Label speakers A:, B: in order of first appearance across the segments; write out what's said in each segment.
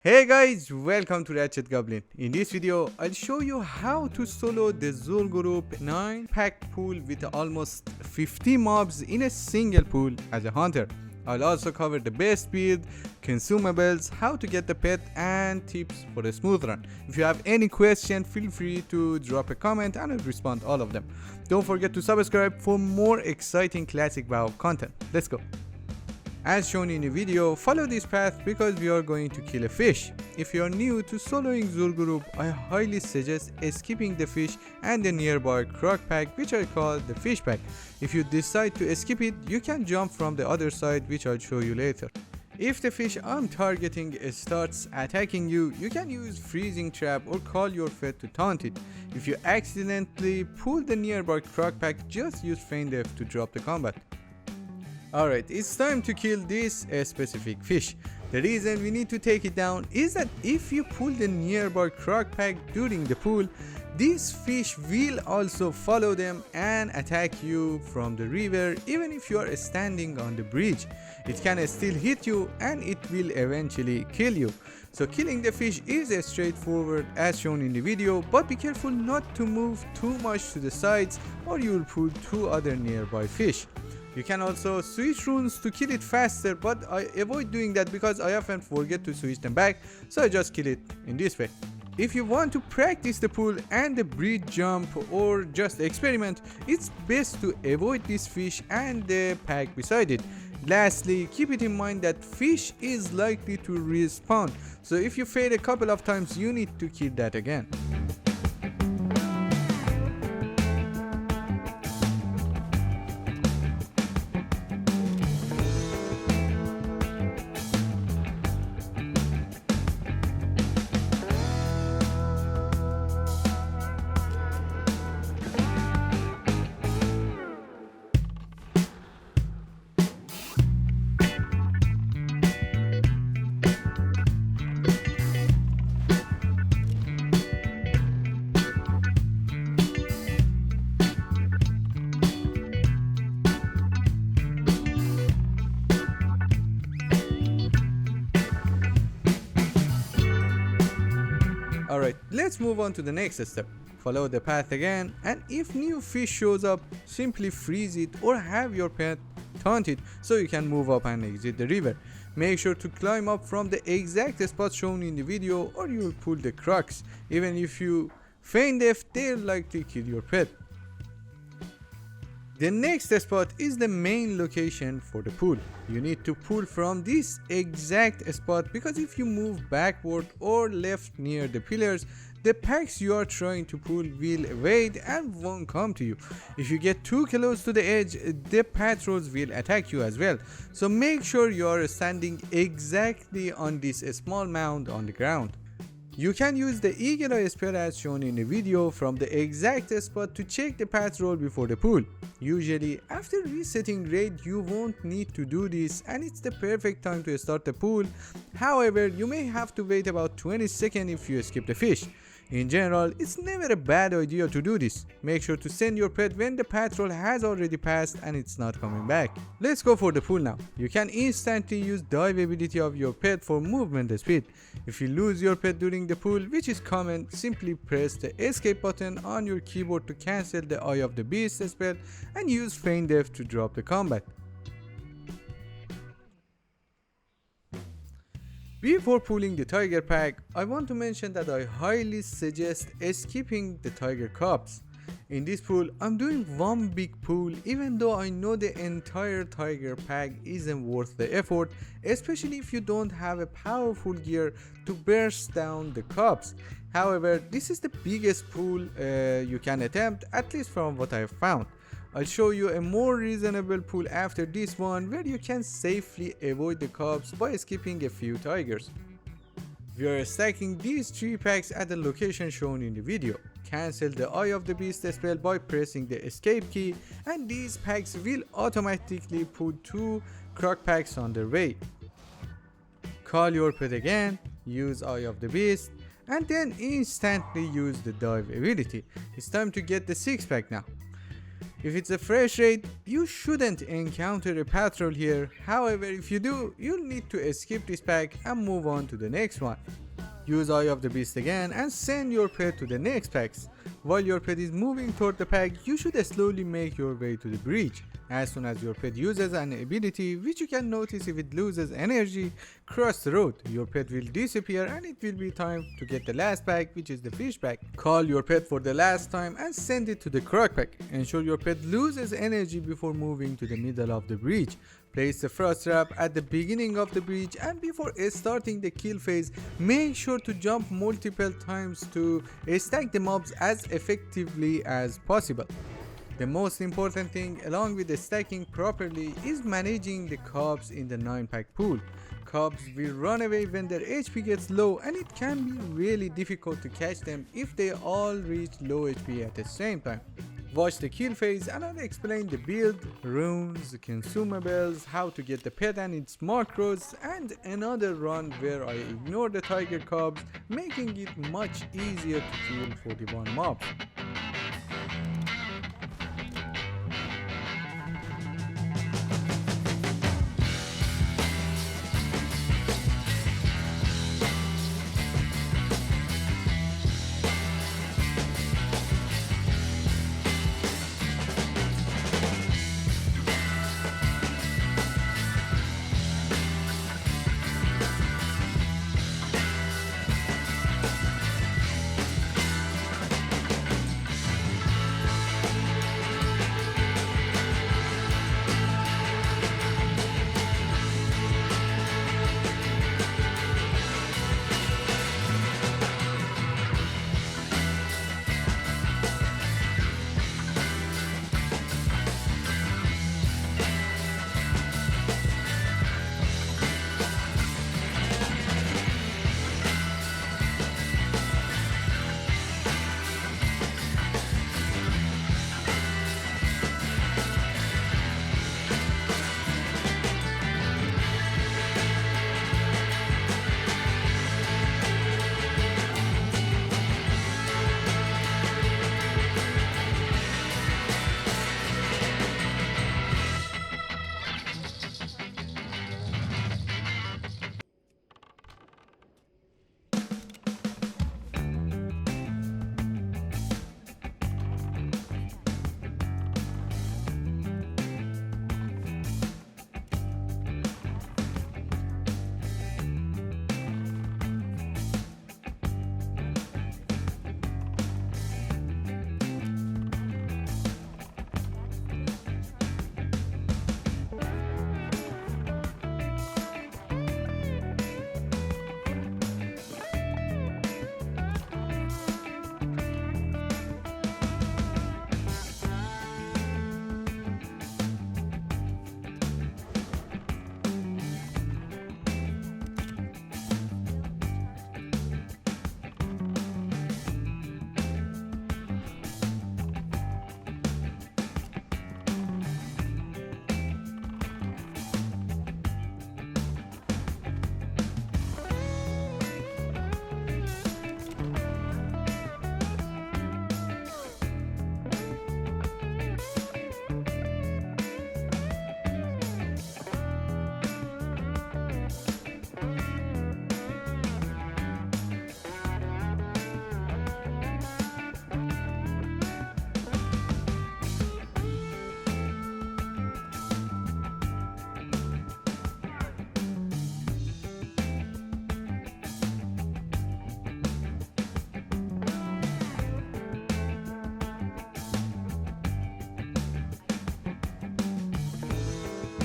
A: Hey guys, welcome to Ratchet Goblin. In this video, I'll show you how to solo the Zul'Gurub 9 pack pool with almost 50 mobs in a single pool as a hunter. I'll also cover the best build, consumables, how to get the pet, and tips for a smooth run. If you have any question, feel free to drop a comment and I'll respond all of them. Don't forget to subscribe for more exciting classic WoW content. Let's go. As shown in the video, follow this path because we are going to kill a fish. If you are new to soloing Zul'Gurub, I highly suggest skipping the fish and the nearby croc pack, which I call the fish pack. If you decide to skip it, you can jump from the other side, which I'll show you later. If the fish I'm targeting starts attacking you, you can use freezing trap or call your pet to taunt it. If you accidentally pull the nearby croc pack, just use feign death to drop the combat. Alright, it's time to kill this specific fish. The reason we need to take it down is that if you pull the nearby croc pack during the pull, this fish will also follow them and attack you from the river even if you are standing on the bridge. It can still hit you and it will eventually kill you. So killing the fish is straightforward as shown in the video, but be careful not to move too much to the sides or you will pull two other nearby fish. You can also switch runes to kill it faster, but I avoid doing that because I often forget to switch them back, so I just kill it in this way. If you want to practice the pull and the bridge jump or just experiment, it's best to avoid this fish and the pack beside it. Lastly, keep it in mind that fish is likely to respawn, so if you fail a couple of times, you need to kill that again. Alright, let's move on to the next step. Follow the path again, and if new fish shows up, simply freeze it or have your pet taunt it so you can move up and exit the river. Make sure to climb up from the exact spot shown in the video or you will pull the crocs. Even if you feign death, they'll likely kill your pet. The next spot is the main location for the pull. You need to pull from this exact spot because if you move backward or left near the pillars, the packs you are trying to pull will evade and won't come to you. If you get too close to the edge, the patrols will attack you as well. So make sure you are standing exactly on this small mound on the ground. You can use the eagle eye spell as shown in the video from the exact spot to check the patrol before the pull. Usually after resetting raid you won't need to do this and it's the perfect time to start the pull. However, you may have to wait about 20 seconds if you skip the fish. In general, it's never a bad idea to do this. Make sure to send your pet when the patrol has already passed and it's not coming back. Let's go for the pull now. You can instantly use dive ability of your pet for movement speed. If you lose your pet during the pull, which is common, simply press the escape button on your keyboard to cancel the Eye of the Beast spell and use feign death to drop the combat. Before pulling the tiger pack, I want to mention that I highly suggest skipping the tiger cubs. In this pool, I'm doing one big pool even though I know the entire tiger pack isn't worth the effort, especially if you don't have a powerful gear to burst down the cubs. However, this is the biggest pool you can attempt, at least from what I have found. I'll show you a more reasonable pool after this one where you can safely avoid the cubs by skipping a few tigers. We are stacking these 3 packs at the location shown in the video. Cancel the Eye of the Beast spell by pressing the escape key and these packs will automatically put 2 croc packs on their way. Call your pet again, use Eye of the Beast and then instantly use the dive ability. It's time to get the 6 pack now. If it's a fresh raid, you shouldn't encounter a patrol here. However, if you do, you'll need to skip this pack and move on to the next one. Use Eye of the Beast again and send your pet to the next packs. While your pet is moving toward the pack, you should slowly make your way to the breach. As soon as your pet uses an ability, which you can notice if it loses energy, cross the road. Your pet will disappear and it will be time to get the last pack, which is the fish pack. Call your pet for the last time and send it to the croc pack. Ensure your pet loses energy before moving to the middle of the breach. Place the frost trap at the beginning of the breach, and before starting the kill phase, make sure to jump multiple times to stack the mobs as effectively as possible. The most important thing along with the stacking properly is managing the cobs in the 9-pack pool. Cobs will run away when their HP gets low, and it can be really difficult to catch them if they all reach low HP at the same time. Watch the kill phase and I'll explain the build, runes, consumables, how to get the pet and its macros, and another run where I ignore the tiger cobs, making it much easier to kill 41 mobs.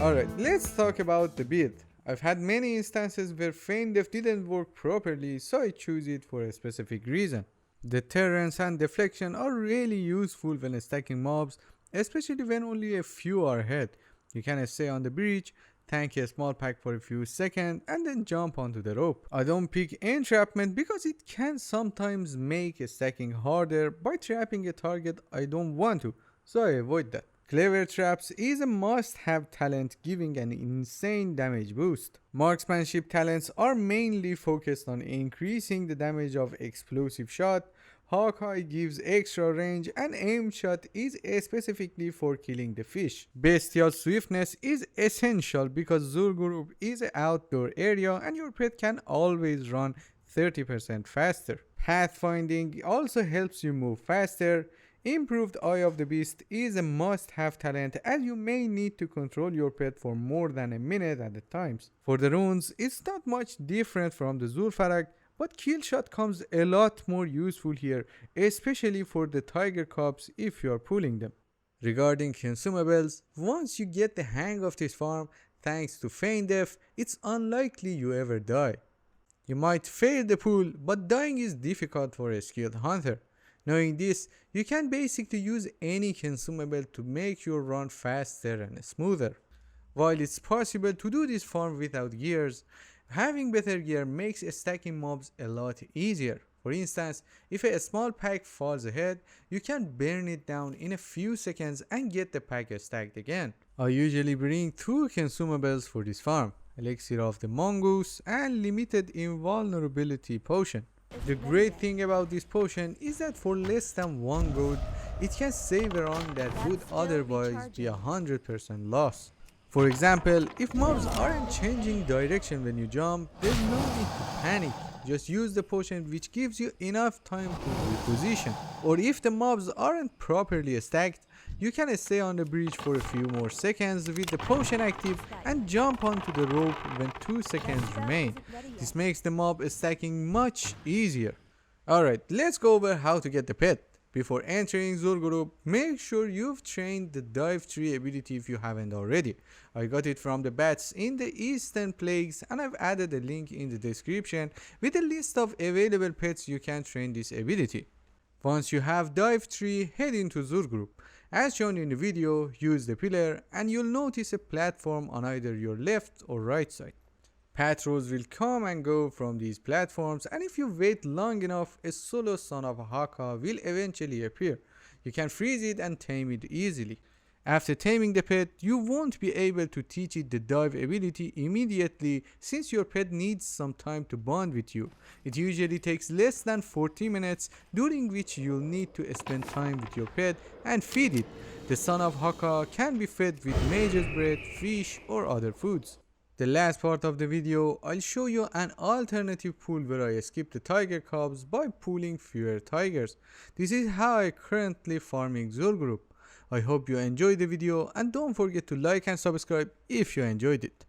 A: Alright, let's talk about the build. I've had many instances where Feign Def didn't work properly, so I choose it for a specific reason. Deterrence and deflection are really useful when stacking mobs, especially when only a few are ahead. You can stay on the breach, tank a small pack for a few seconds, and then jump onto the rope. I don't pick entrapment because it can sometimes make stacking harder by trapping a target I don't want to, so I avoid that. Clever Traps is a must-have talent, giving an insane damage boost. Marksmanship talents are mainly focused on increasing the damage of explosive shot, Hawkeye gives extra range and aim shot is specifically for killing the fish. Bestial swiftness is essential because Zul'Gurub is an outdoor area and your pet can always run 30% faster. Pathfinding also helps you move faster. Improved Eye of the Beast is a must-have talent as you may need to control your pet for more than a minute at a time. For the runes, it's not much different from the Zul'Farrak, but Kill Shot comes a lot more useful here, especially for the tiger cubs if you are pulling them. Regarding consumables, once you get the hang of this farm, thanks to Feign Death, it's unlikely you ever die. You might fail the pull, but dying is difficult for a skilled hunter. Knowing this, you can basically use any consumable to make your run faster and smoother. While it's possible to do this farm without gears, having better gear makes stacking mobs a lot easier. For instance, if a small pack falls ahead, you can burn it down in a few seconds and get the pack stacked again. I usually bring 2 consumables for this farm, Elixir of the Mongoose and Limited Invulnerability Potion. The great thing about this potion is that for less than 1 gold, it can save a run that would otherwise be 100% loss. For example, if mobs aren't changing direction when you jump, there's no need to panic. Just use the potion which gives you enough time to reposition. Or if the mobs aren't properly stacked, you can stay on the bridge for a few more seconds with the potion active and jump onto the rope when 2 seconds remain. This makes the mob stacking much easier. Alright, let's go over how to get the pet. Before entering Zul'Gurub, make sure you've trained the dive tree ability if you haven't already. I got it from the bats in the Eastern Plagues and I've added a link in the description with a list of available pets you can train this ability. Once you have dive tree, head into Zul'Gurub. As shown in the video, use the pillar and you'll notice a platform on either your left or right side. Patrols will come and go from these platforms, and if you wait long enough, a solo son of Haka will eventually appear. You can freeze it and tame it easily. After taming the pet, you won't be able to teach it the dive ability immediately since your pet needs some time to bond with you. It usually takes less than 40 minutes, during which you'll need to spend time with your pet and feed it. The son of Haka can be fed with mage's bread, fish or other foods. The last part of the video, I'll show you an alternative pull where I skip the tiger cubs by pulling fewer tigers. This is how I currently farming Zul'Gurub. I hope you enjoyed the video and don't forget to like and subscribe if you enjoyed it.